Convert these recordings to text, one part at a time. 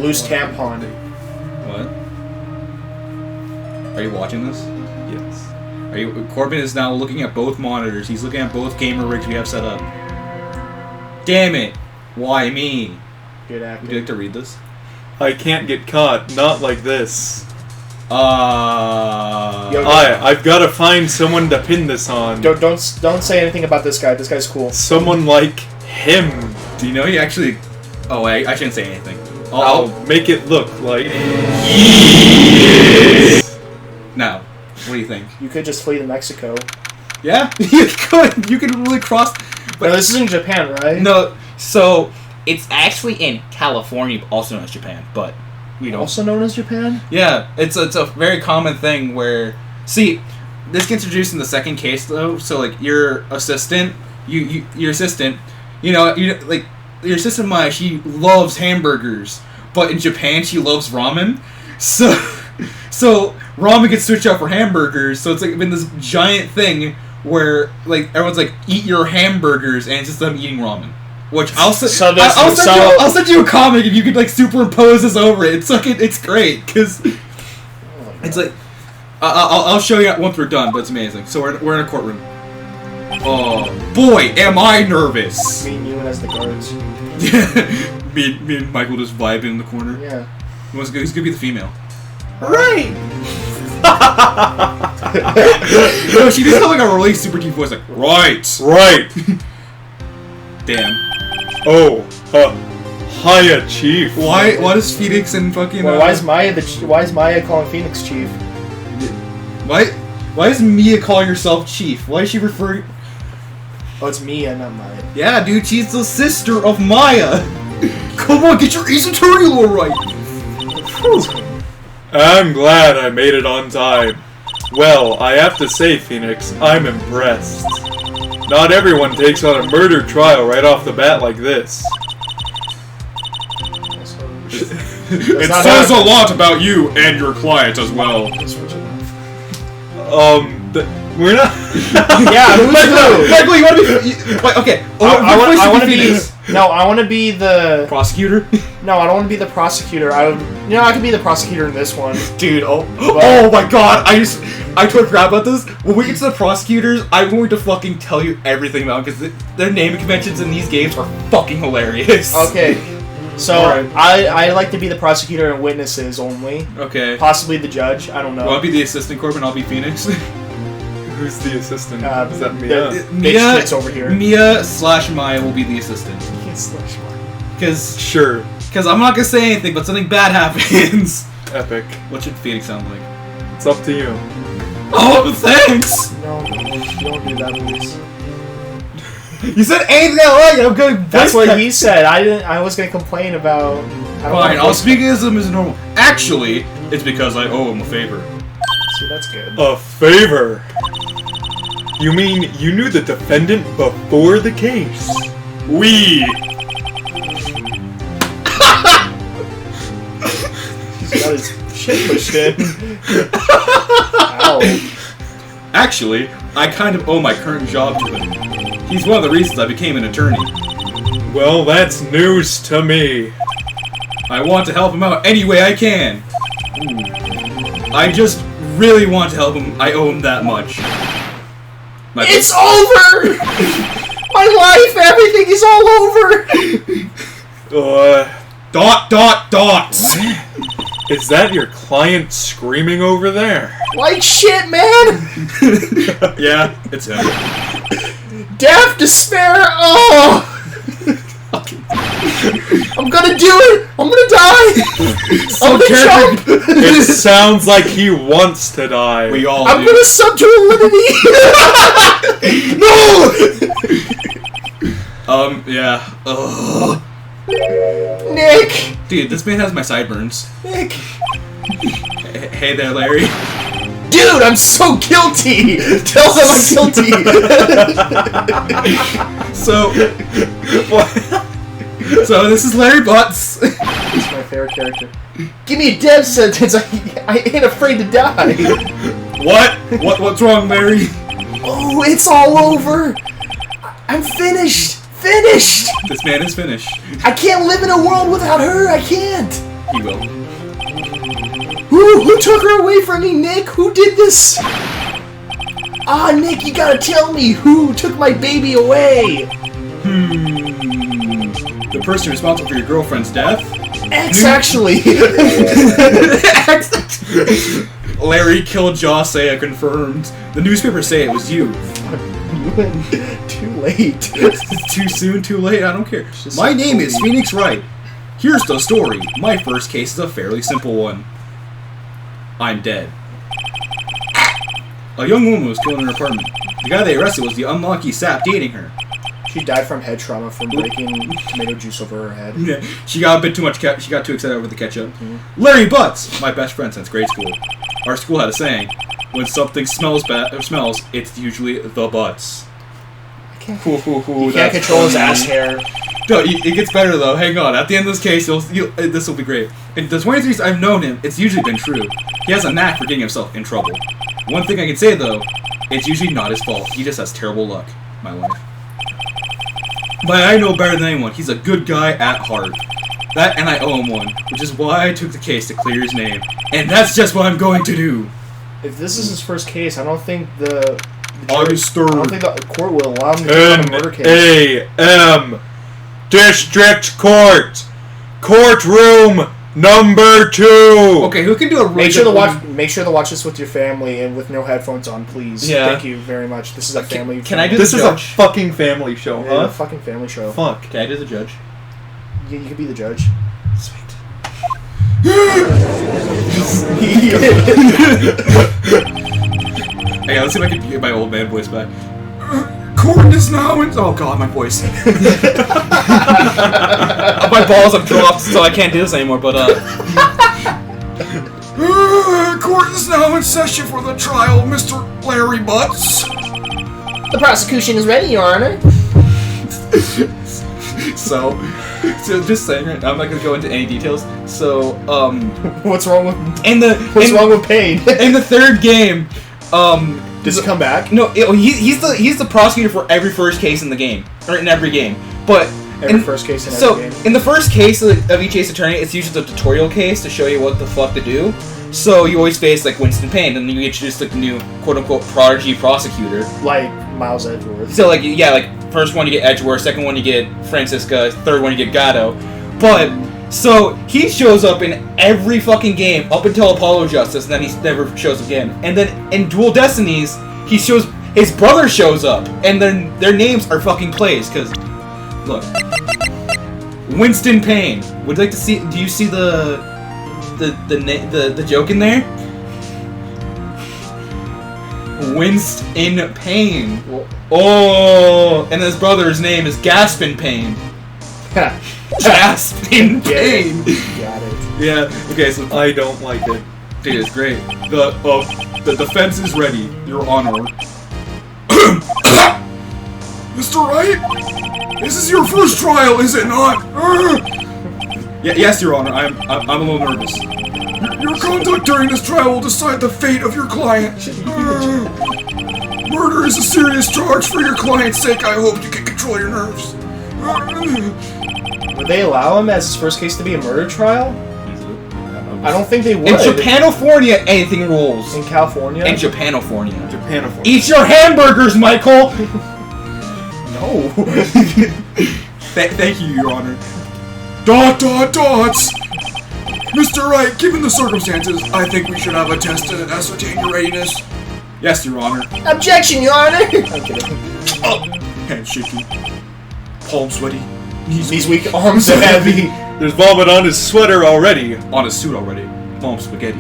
loose tampon. What? Are you watching this? Yes. Corbin is now looking at both monitors. He's looking at both gamer rigs we have set up. Damn it! Why me? Good acting. Would you like to read this? I can't get caught. Not like this. Yo, I've got to find someone to pin this on. Don't say anything about this guy. This guy's cool. Someone like him. Do you know he actually... Oh, I shouldn't say anything. I'll make it look like... Now, what do you think? You could just flee to Mexico. Yeah? You could! You could really cross... But this is in Japan, right? No, so... It's actually in California, also known as Japan, but... You know. Also known as Japan? Yeah, it's a very common thing where... See, this gets introduced in the second case, though, so, like, your assistant... Your assistant... like... Your assistant Maya, she loves hamburgers, but in Japan she loves ramen. So ramen gets switched out for hamburgers. So it's like been this giant thing where like everyone's like, eat your hamburgers, and it's just them eating ramen. Which I'll send you a comic if you could like superimpose this over it. It's great because it's like I'll show you once we're done, but it's amazing. So we're in a courtroom. Oh boy, am I nervous! Me and you as the guards. me and Michael just vibing in the corner. Yeah. Who's gonna be the female? Right! No, she just had like a really super deep voice, like, right! Right! Damn. Oh, hiya, Chief. Why does Phoenix and fucking... Why is Maya calling Phoenix Chief? Why is Mia calling herself Chief? Why is she referring... Oh, it's Mia, not Maya. Yeah, dude, she's the sister of Maya! Come on, get your Ace Attorney lore right! I'm glad I made it on time. Well, I have to say, Phoenix, I'm impressed. Not everyone takes on a murder trial right off the bat like this. It says a lot about you and your client as well. We're not... Yeah, Michael, you wanna be... okay. I want to be... No, I want to be the... Prosecutor? No, I don't want to be the prosecutor. I could be the prosecutor in this one. Dude, oh my god, I totally forgot about this. When we get to the prosecutors, I'm going to fucking tell you everything about them, because their naming conventions in these games are fucking hilarious. Okay, so Alright. I like to be the prosecutor and witnesses only. Okay. Possibly the judge, I don't know. Well, I'll be the assistant, Corbin, I'll be Phoenix. Who's the assistant? Is that Mia? Bitch tits over here. Mia/Maya will be the assistant. Because I'm not gonna say anything, but something bad happens. Epic. What should Phoenix sound like? It's up to you. Oh, thanks! No, don't do that, please. You said anything I like, I'm going. That's what he said. I was gonna complain about. Fine, I'll speak as him as normal. Actually, it's because I owe him a favor. See, that's good. A favor? You mean you knew the defendant before the case? We. He's got his shit pushed in. Ow. Actually, I kind of owe my current job to him. He's one of the reasons I became an attorney. Well, that's news to me. I want to help him out any way I can. I just really want to help him. I owe him that much. It's over! My life, everything is all over! Dots! Is that your client screaming over there? Like shit, man! Yeah, it's him. Death, despair, oh! I'm gonna do it! I'm gonna die! I'm gonna jump! It sounds like he wants to die. We all I'm do. gonna sub to alinity! No! Yeah. Ugh. Nick! Dude, this man has my sideburns. Nick! Hey there, Larry. Dude, I'm so guilty! Tell them I'm guilty! So this is Larry Butts. He's my favorite character. Give me a death sentence. I ain't afraid to die. What's wrong, Larry? Oh, it's all over. I'm finished. Finished. This man is finished. I can't live in a world without her. I can't. He will. Who took her away from me, Nick? Who did this? Ah, Nick, you gotta tell me who took my baby away. The person responsible for your girlfriend's death? X, actually. Larry killed Josea, confirmed. The newspapers say it was you. Too late. Too soon, too late, I don't care. My name is Phoenix Wright. Here's the story. My first case is a fairly simple one. I'm dead. A young woman was killed in her apartment. The guy they arrested was the unlucky sap dating her. She died from head trauma from breaking tomato juice over her head. Yeah, she got a bit too much. She got too excited over the ketchup. Larry Butts, my best friend since grade school. Our school had a saying: when something smells bad, it's usually the butts. He can't control his ass hair. No, it gets better though. Hang on. At the end of this case, this will be great. In the 23 years I've known him, it's usually been true. He has a knack for getting himself in trouble. One thing I can say though, it's usually not his fault. He just has terrible luck. My life. But I know better than anyone. He's a good guy at heart. That, and I owe him one, which is why I took the case to clear his name. And that's just what I'm going to do. If this is his first case, I don't think the August I 3rd. don't think the court will allow him to go on a murder case. N.A.M. District Court. Courtroom number 2. Okay, who can do a really Make sure to good- watch this with your family and with no headphones on, please. Yeah. Thank you very much. This is a family. Can I do This the is judge? a fucking family show, Yeah, huh? a fucking family show. Fuck. Can I do the judge? You can be the judge. Sweet. Hey, let's see if I can get my old man voice back. Court is now in. Oh god, my voice. My balls have dropped, so I can't do this anymore. But court is now in session for the trial of Mr. Larry Butts. The prosecution is ready, Your Honor. So just saying, right? I'm not gonna go into any details. So, What's wrong with what's wrong with Payne? in the third game, Does he come back? No, he's the prosecutor for every first case in the game, or in every game. But Every first case in so every game. in the first case of each case attorney, it's usually the tutorial case to show you what the fuck to do. So you always face like Winston Payne, and then you introduce like the new quote unquote prodigy prosecutor. Like Miles Edgeworth. So like yeah, like first one you get Edgeworth, second one you get Francisca, third one you get Gatto. But so he shows up in every fucking game up until Apollo Justice, and then he never shows again. And then in Dual Destinies, his brother shows up, and then their names are fucking plays. Cause look, Winston Payne. Would you like to see? Do you see the joke in there? Winston Payne. Oh, and his brother's name is Gaspin Payne. Gaspin Payne. Got it. Yeah. Okay. So I don't like it. it is great. The defense is ready, Your Honor. Mr. Wright, this is your first trial, is it not? Yes, Your Honor. I'm a little nervous. Your conduct during this trial will decide the fate of your client. Murder is a serious charge. For your client's sake, I hope you can control your nerves. Would they allow him as his first case to be a murder trial? I don't think they would. In Japanofornia, anything rules. In California? In Japanofornia. Japanofornia. Eat your hamburgers, Michael! No. Thank you, Your Honor. Dots! Mr. Wright, given the circumstances, I think we should have a test to ascertain your readiness. Yes, Your Honor. Objection, Your Honor! I'm kidding. Oh, hand shaky. Palm sweaty. Knees weak, arms so heavy. There's vomit on his sweater already. On his suit already. Palm spaghetti.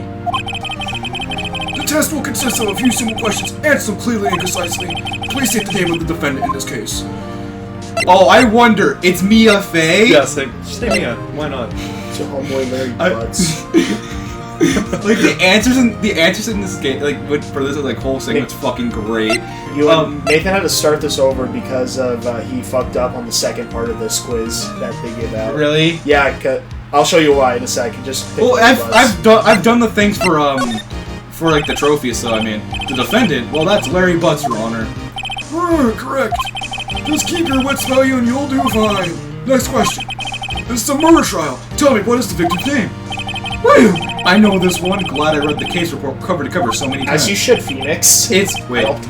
The test will consist of a few simple questions answered clearly and concisely. Please state the name of the defendant in this case. Oh, I wonder, it's Mia Fey? Yeah, stay me on. Why not? It's your homeboy Larry Butts. Like the answers in this game, like for this like whole segment's fucking great. Nathan had to start this over because of he fucked up on the second part of this quiz that they give out. Really? Yeah, I'll show you why in a second. Just pick Well, Larry Butts. I've done the things for like the trophies. So I mean, the defendant. Well, that's Larry Butts, Your Honor. Correct. Just keep your wits about you, and you'll do fine. Next question. This is a murder trial. Tell me, what is the victim's name? Whew, I know this one. Glad I read the case report cover to cover so many times. As you should, Phoenix. It's wait. Poopy.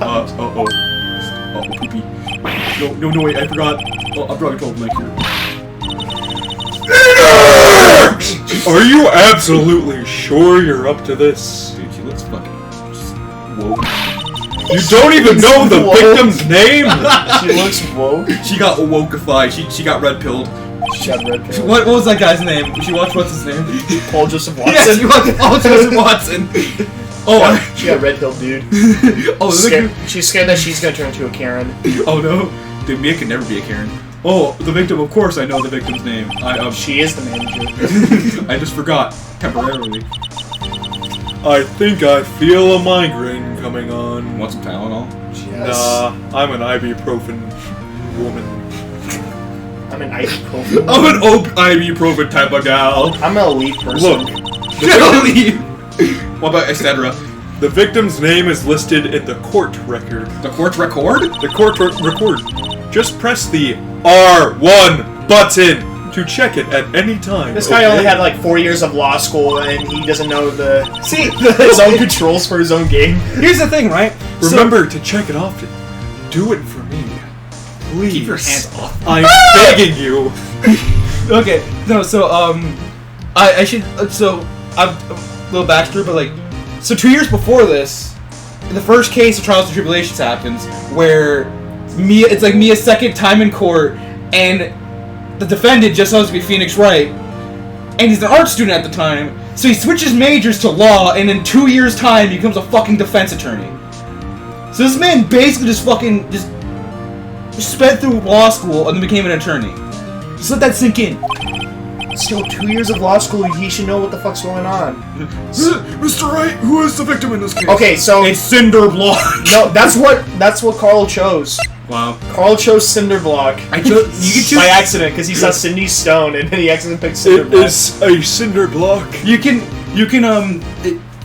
No, wait. I forgot. Oh, I'm probably told Link here. Are you absolutely sure you're up to this? Dude, she looks fucking woke. You don't even know the victim's name? She looks woke. She got wokeified. She got red pilled. She got red pill. What was that guy's name? She watched what's his name? Paul Joseph Watson. Yes, you watched Paul Joseph Watson. Oh, She got red pill, dude. oh, She's scared that she's gonna turn into a Karen. oh no, dude, Mia could never be a Karen. Oh, the victim. Of course, I know the victim's name. She is the manager. I just forgot temporarily. I think I feel a migraine coming on. Want some Tylenol? Yes. Nah, I'm an ibuprofen woman. I'm an ibuprofen. I'm an ibuprofen type of gal. I'm an elite person. Look, What about etc.? the victim's name is listed in the court record. The court record? The court record. Just press the R1 button to check it at any time. This guy only had like 4 years of law school, and he doesn't know his own controls for his own game. Here's the thing, right? Remember to check it often. Do it for me. Please. Keep your hands off. I'm begging you. Okay, no, so, I should, so, I'm a little backstory, but, like, so 2 years before this, the first case of Trials and Tribulations happens, where it's like Mia's second time in court, and the defendant just happens to be Phoenix Wright, and he's an art student at the time, so he switches majors to law, and in 2 years' time, he becomes a fucking defense attorney. So this man basically just sped through law school and then became an attorney. Just let that sink in. Still 2 years of law school, he should know what the fuck's going on. Mr. Wright, who is the victim in this case? Okay, so It's Cinderblock. no, that's what Carl chose. Wow. Carl chose Cinderblock. You can choose. By accident, because he saw Cindy Stone, and then he accidentally picked It Cinderblock. is a cinder block. You can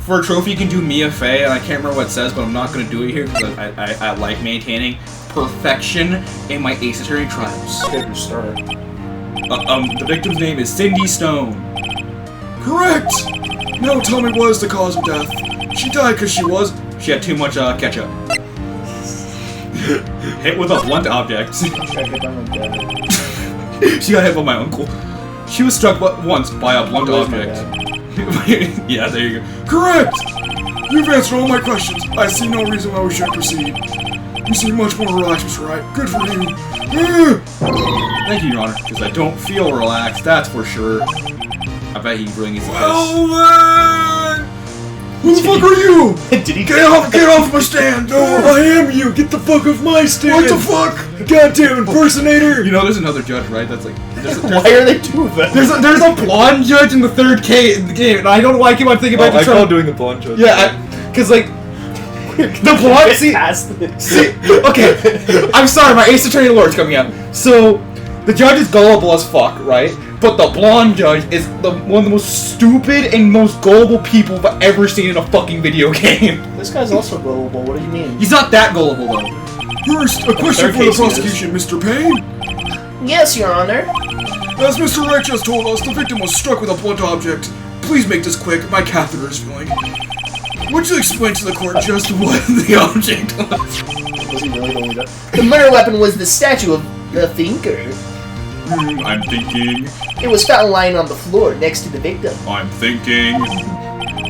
for a trophy you can do Mia Fey, and I can't remember what it says, but I'm not gonna do it here because I like maintaining perfection in my Ace Attorney trials. Good start. The victim's name is Cindy Stone. Correct! Now tell me what is the cause of death. She died because She had too much ketchup. Hit with a blunt object. She got hit by my uncle. She was struck once by a blunt object. Yeah, there you go. Correct! You've answered all my questions. I see no reason why we shouldn't proceed. You seem much more relaxed, Mr. Wright. Good for you. Thank you, Your Honor, because I don't feel relaxed, that's for sure. I bet he really needs a piss. Well then... Who the fuck are you? Did he Get off my stand! No, I am you. Get the fuck off my stand. What the fuck? Goddamn impersonator. You know, there's another judge, right? That's like... Why are they two of them? There's a blonde judge in the third game, and I don't know why I keep on thinking about I the call doing the blonde judge. Yeah, because like... The blonde... See, okay, I'm sorry, my Ace Attorney Lord's coming out. So, the judge is gullible as fuck, right? But the blonde judge is one of the most stupid and most gullible people I've ever seen in a fucking video game. This guy's also gullible. What do you mean? He's not that gullible, though. First, a question for the prosecution, Mr. Payne. Yes, Your Honor. As Mr. Wright just told us, the victim was struck with a blunt object. Please make this quick. My catheter is filling. Would you explain to the court just what the object was? Was he really holding it? The murder weapon was the statue of the Thinker. I'm thinking. It was found lying on the floor next to the victim. I'm thinking.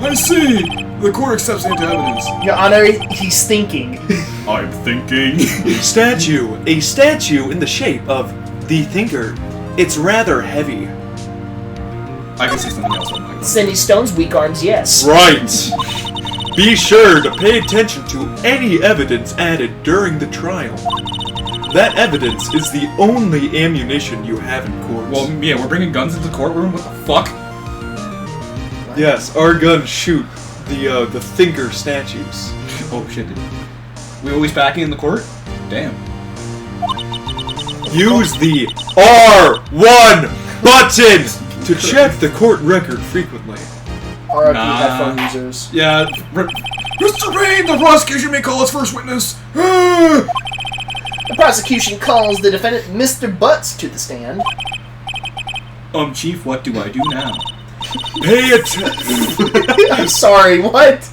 I see. The court accepts it into evidence. Your Honor, he's thinking. I'm thinking. Statue. A statue in the shape of the Thinker. It's rather heavy. I can see something else on my Cindy Stone's weak arms, yes. Right. Be sure to pay attention to any evidence added during the trial. That evidence is the only ammunition you have in court. Well, yeah, we're bringing guns into the courtroom? What the fuck? Yes, our guns shoot the Thinker statues. Oh shit, dude. We always backing in the court? Damn. Use the R1 button to check the court record frequently. RIP Nah. headphone users. Yeah, Mr. Payne, the prosecution may call its first witness. The prosecution calls the defendant Mr. Butts to the stand. Chief, what do I do now? Pay attention. I'm sorry, what?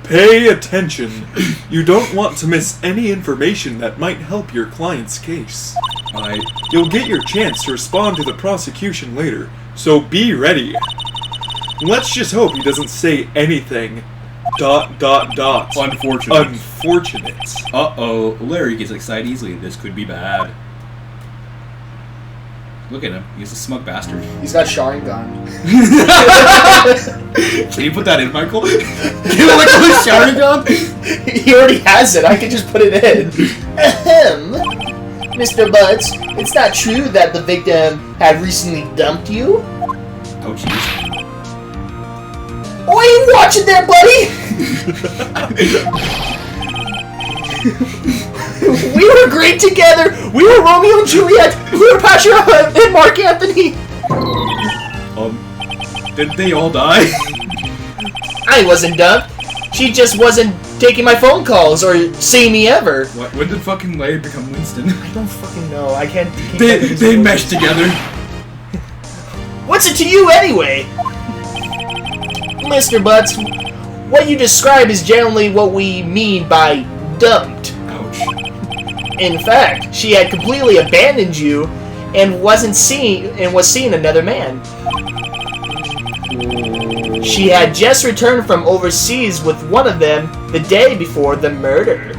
Pay attention. You don't want to miss any information that might help your client's case. You'll get your chance to respond to the prosecution later, so be ready. Let's just hope he doesn't say anything. ... Unfortunate. Unfortunate. Uh-oh. Larry gets excited easily. This could be bad. Look at him. He's a smug bastard. He's got Sharingan. Can you put that in, Michael? Can you look at his Sharingan? He already has it. I can just put it in. Ahem. Mr. Butts, it's not true that the victim had recently dumped you? Oh, jeez. Oh, you watching there, buddy? We were great together. We were Romeo and Juliet. Cleopatra and Mark Anthony. Did they all die? I wasn't dumped. She just wasn't taking my phone calls or seeing me ever. What? When did fucking Larry become Winston? I don't fucking know. I can't. They meshed together. What's it to you anyway? Mr. Butts, what you describe is generally what we mean by dumped. Ouch. In fact, she had completely abandoned you and was seeing another man. She had just returned from overseas with one of them the day before the murder.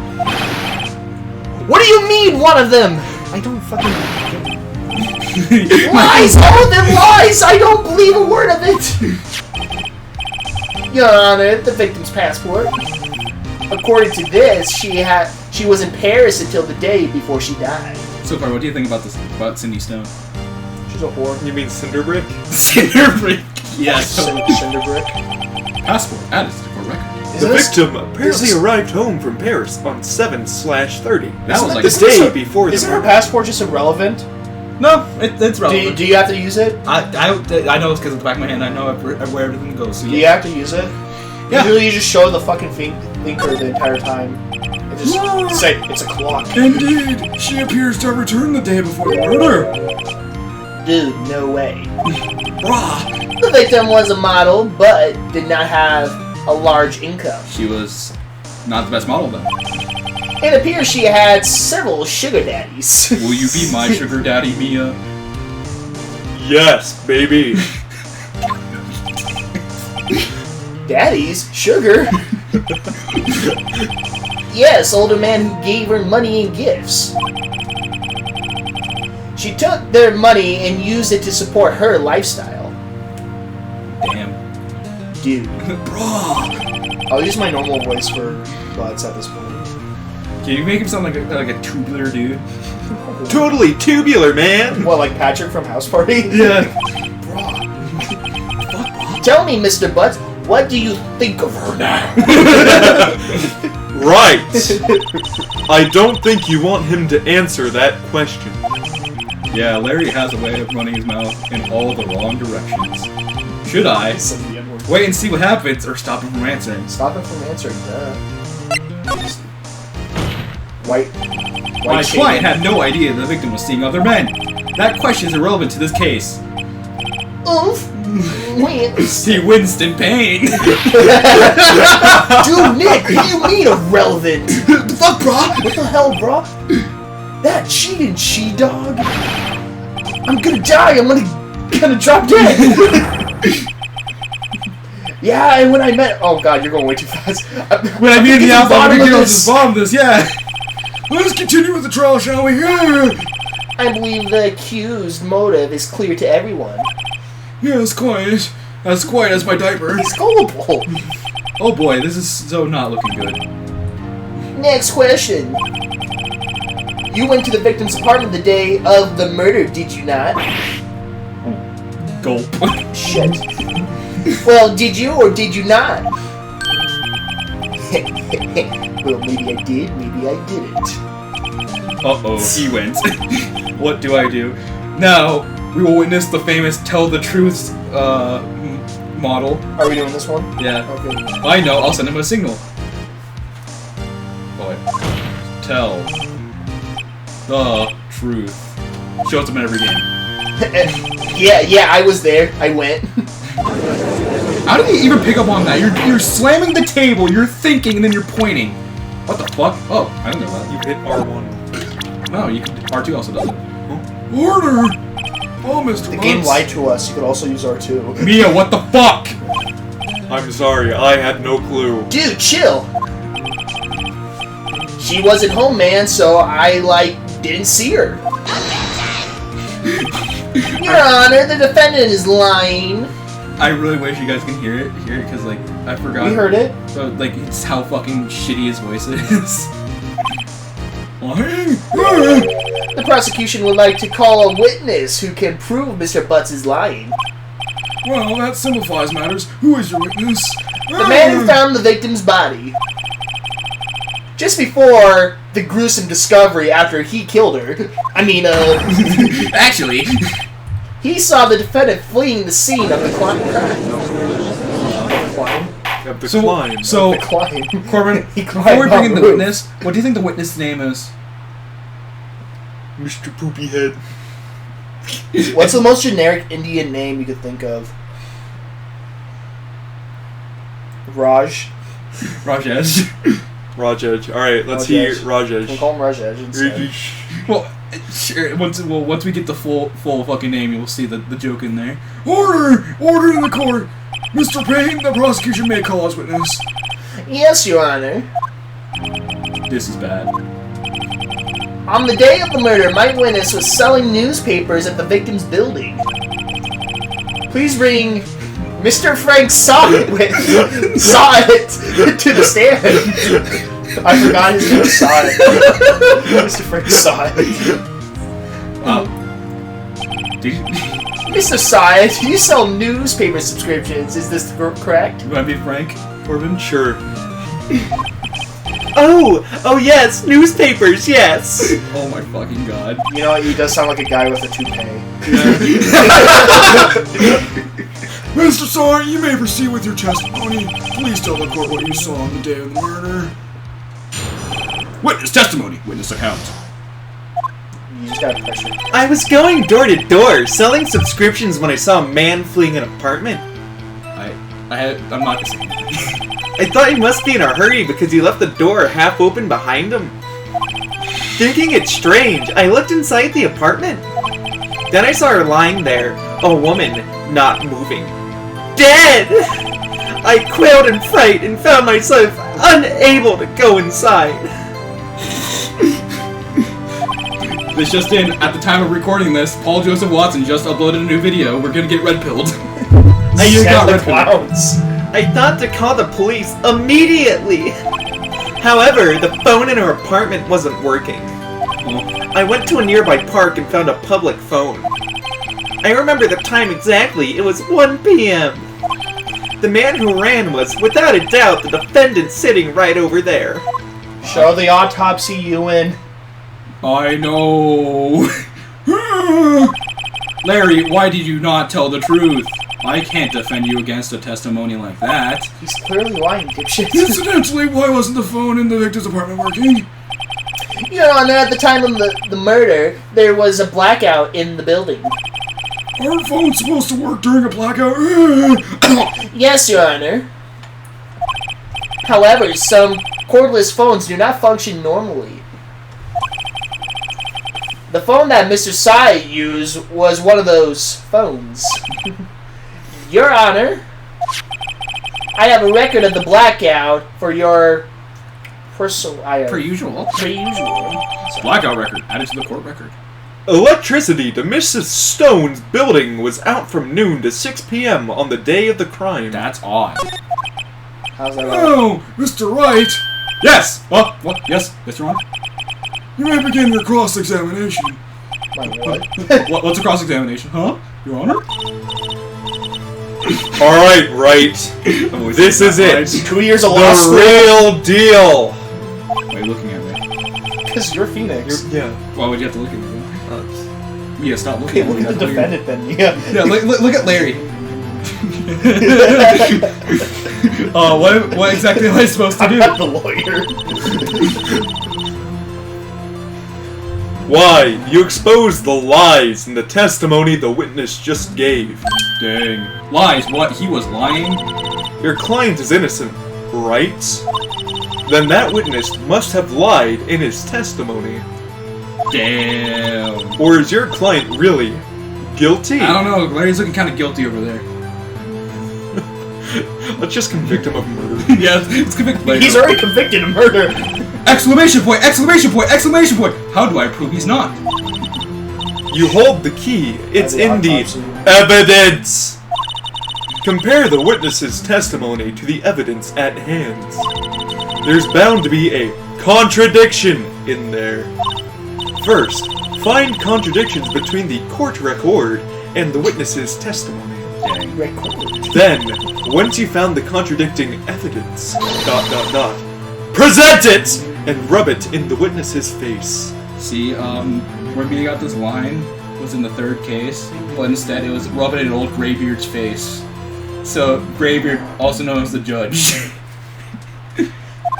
What do you mean, one of them? I don't fucking... Lies! All of them lies! I don't believe a word of it! Your Honor, the victim's passport. According to this, she was in Paris until the day before she died. So far, what do you think about about Cindy Stone? She's a whore. You mean Cinderbrick? Cinderbrick. Yes. Cinderbrick. Passport added to the court record. The victim apparently arrived home from Paris on 7/30. That was like the day before the Isn't her murder. passport just irrelevant? No, it's relevant. Do you have to use it? I know it's because of the back of my hand. I know where everything goes. So Do you have to use it? Yeah. Usually you just show the fucking finger the entire time. And just say, it's a clock. Indeed, she appears to have returned the day before the murder. Dude, no way. Brah. The victim was a model, but did not have a large income. She was not the best model, though. It appears she had several sugar daddies. Will you be my sugar daddy, Mia? Yes, baby. Daddies? Sugar? Yes, older man who gave her money and gifts. She took their money and used it to support her lifestyle. Damn. Dude. Brah. I'll use my normal voice for Butts at this point. Can you make him sound like a tubular dude? Totally tubular, man. What, like Patrick from House Party? Yeah. Tell me, Mr. Butts, what do you think of her now? Right. I don't think you want him to answer that question. Yeah, Larry has a way of running his mouth in all the wrong directions. Should I wait and see what happens, or stop him from answering? Stop him from answering, duh. White My shade. client had no idea the victim was seeing other men. That question is irrelevant to this case. Oof. Wait. See Winston Payne. Dude, Nick, what do you mean irrelevant? The fuck, brah? What the hell, bro? That cheating she-dog? I'm gonna die, I'm gonna drop dead. Yeah, and when I met... Oh god, you're going way too fast. When I meet the alpha, we can this. just bomb this, yeah. Let's continue with the trial, shall we? I believe the accused motive is clear to everyone. Yes, quite. As quiet as my diaper. He's gullible. Oh boy, this is so not looking good. Next question. You went to the victim's apartment the day of the murder, did you not? Gulp. Shit. Well, did you or did you not? Well, maybe I did, maybe I didn't. Uh-oh, he went. What do I do? Now, we will witness the famous Tell the Truth model. Are we doing this one? Yeah. Okay. I know, I'll send him a signal. Boy. Tell the truth. Shows him in every game. Yeah, I was there. I went. How did he even pick up on that? You're slamming the table, you're thinking, and then you're pointing. What the fuck? Oh, I don't know that. You hit R1. No, you can. R2 also does it. Order! Oh, Mr. The game Mutz. lied to us. You could also use R2. Mia, what the fuck? I'm sorry, I had no clue. Dude, chill. She wasn't home, man, so I, didn't see her. Your Honor, the defendant is lying. I really wish you guys can hear it, because, I forgot. We heard it. So, it's how fucking shitty his voice is. Lying? The prosecution would like to call a witness who can prove Mr. Butts is lying. Well, that simplifies matters. Who is your witness? The man who found the victim's body. Just before the gruesome discovery after he killed her. Actually. He saw the defendant fleeing the scene of the crime. Of the So, climb. so The crime. Corbin, He before climbed we bring in on the roof. witness, what do you think the witness' name is? Mr. Poopy Head. What's the most generic Indian name you could think of? Raj. Rajesh. Rajaj. Alright, let's Rajaj. hear Can we Rajaj. call him Rajaj instead? Well, sure. Once we get the full fucking name, you'll see the joke in there. Order! Order in the court! Mr. Payne, the prosecution may call as witness. Yes, Your Honor. This is bad. On the day of the murder, my witness was selling newspapers at the victim's building. Please bring Mr. Frank Sawit to the stand. I forgot his name was Sawit. Mr. Frank Sawit. Did you Mr. Sawit, you sell newspaper subscriptions. Is this correct? want to be Frank, Corbin? Sure. Oh yes, newspapers, yes. Oh my fucking god. You know what? He does sound like a guy with a toupee. Mr. Sawyer, you may proceed with your testimony. Please tell the court what you saw on the day of the murder. Witness testimony. Witness account. You just got pressure. I was going door to door selling subscriptions when I saw a man fleeing an apartment. I'm not gonna say anything. I thought he must be in a hurry because he left the door half open behind him. Thinking it strange, I looked inside the apartment. Then I saw her lying there, a woman, not moving. Dead! I quailed in fright and found myself unable to go inside. This just in, at the time of recording this, Paul Joseph Watson just uploaded a new video. We're gonna get red-pilled. I You got the red-pilled. clowns. I thought to call the police immediately. However, the phone in her apartment wasn't working. I went to a nearby park and found a public phone. I remember the time exactly. It was 1 p.m. The man who ran was, without a doubt, the defendant sitting right over there. Show the autopsy, Ewan. I know. Larry, why did you not tell the truth? I can't defend you against a testimony like that. He's clearly lying, dipshit. Incidentally, why wasn't the phone in the victim's apartment working? Your Honor, at the time of the murder, there was a blackout in the building. Aren't phones supposed to work during a blackout? Yes, Your Honor. However, some cordless phones do not function normally. The phone that Mr. Sai used was one of those phones. Your Honor, I have a record of the blackout for your personal... Per usual. Per usual. Blackout record. Added to the court record. Electricity to Mrs. Stone's building was out from noon to 6 p.m. on the day of the crime. That's odd. How's that right? Oh, Mr. Wright, Yes! What? Yes? Yes, Your Honor? you may begin your cross-examination. My what? What's a cross-examination? Huh? Your Honor? Alright, right. This is it. 2 years of law school. The real deal. Why are you looking at me? Because you're Phoenix. Yeah. Why would you have to look at me? Yeah, stop looking Okay, at me. look at the That's weird. defendant then. Yeah. Yeah, look at Larry. What exactly am I supposed to I'm do? not the lawyer. Why? You exposed the lies in the testimony the witness just gave. Dang. Lies, what? He was lying? Your client is innocent, right? Then that witness must have lied in his testimony. Damn. Or is your client really guilty? I don't know, Larry's looking kind of guilty over there. Let's just convict him of murder. Yeah, it's convicted. He's already convicted of murder. Exclamation point! Exclamation point! Exclamation point! How do I prove he's not? You hold the key. It's the in the autopsy. evidence. Compare the witness's testimony to the evidence at hand. There's bound to be a contradiction in there. First, find contradictions between the court record and the witness's testimony. Dang. Record. Then, once you found the contradicting evidence, present it and rub it in the witness's face. See, where we got this line was in the third case, but instead it was rubbing it in old Greybeard's face. So, Greybeard, also known as the judge.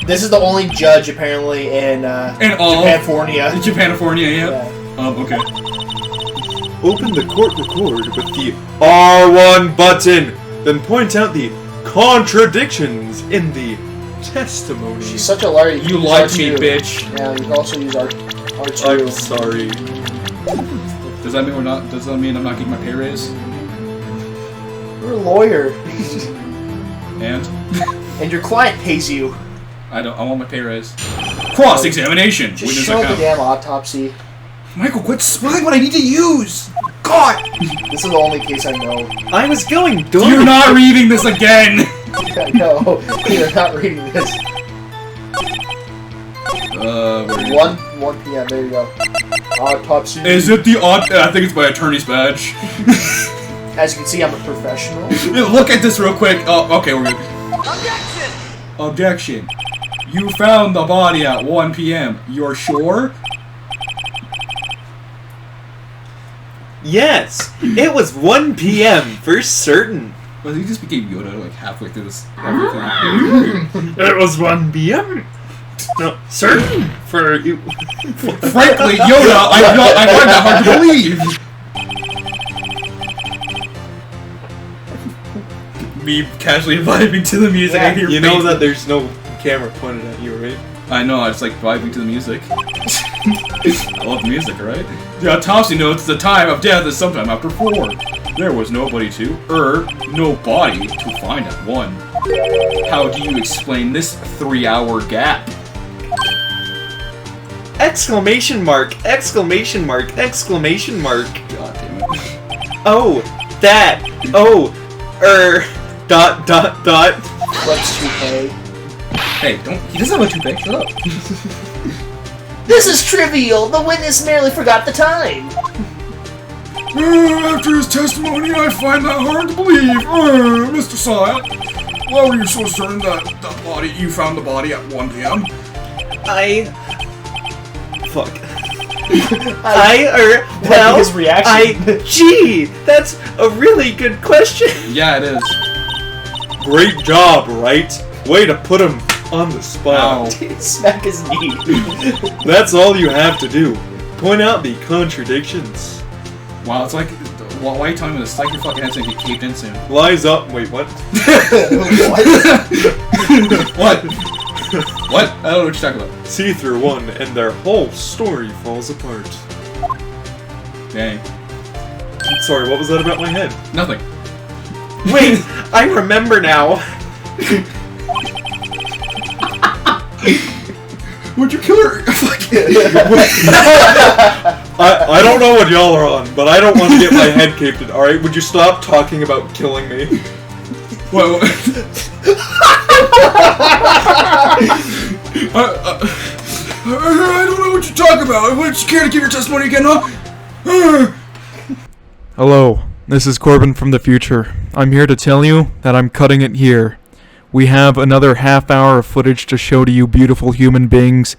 This is the only judge apparently in Japanfornia. Japanifornia, yeah. Yeah. Okay. Open the court record with the R1 button, then point out the contradictions in the testimony. She's such a liar. You lied to me, bitch. Yeah, you can also use R2. I'm sorry. Does that mean we're not? Does that mean I'm not getting my pay raise? You're a lawyer. And And your client pays you. I don't. I want my pay raise. Cross-examination. Just Witness show the account. damn autopsy. Michael, quit spelling what I need to use. God. This is the only case I know. I was going door You're not reading this again. I know. You're not reading this. Where is it? 1 p.m. There you go. Autopsy. Is it the odd? I think it's my attorney's badge. As you can see, I'm a professional. Look at this real quick. Oh, okay, we're good. Objection. You found the body at 1 p.m. You're sure? Yes, it was 1 p.m. for certain. Well, he just became Yoda like halfway through this everything. It was 1 p.m. No, certain for you. Frankly, Yoda, I find that hard to believe. Me casually vibing to the music. Yeah, I hear You know faces. that there's no camera pointed at you, right? I know, I just like vibing to the music. I love music, right? The autopsy notes the time of death is sometime after 4. There was nobody no body to find at 1. How do you explain this 3-hour gap? Exclamation mark, exclamation mark, exclamation mark. God damn it. Oh, that. Oh, dot. Flex 2K. Hey, don't. He doesn't have a toupee. Shut up. This is trivial. The witness merely forgot the time. After his testimony, I find that hard to believe. Mr. Syatt, why were you so certain that you found the body at 1 p.m.? Fuck. His reaction. Gee, that's a really good question. Yeah, it is. Great job, right? Way to put him on the spot. Ow. Smack his knee. That's all you have to do. Point out the contradictions. Wow, it's like. Why are you telling me this? It's like your fucking head's gonna get caved in soon. Lies up. Wait, what? What? What? What? I don't know what you're talking about. See through one, and their whole story falls apart. Dang. Sorry, what was that about my head? Nothing. Wait, I remember now. Would you kill her? I don't know what y'all are on, but I don't want to get my head caved in. All right, would you stop talking about killing me? What? I don't know what you're talking about. Would you care to give your testimony again, huh? Hello, this is Corbin from the future. I'm here to tell you that I'm cutting it here. We have another half hour of footage to show to you beautiful human beings,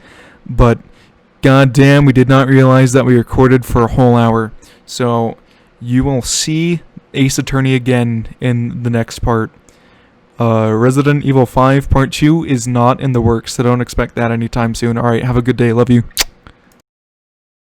but goddamn, we did not realize that we recorded for a whole hour. So, you will see Ace Attorney again in the next part. Resident Evil 5 Part 2 is not in the works, so don't expect that anytime soon. Alright, have a good day. Love you.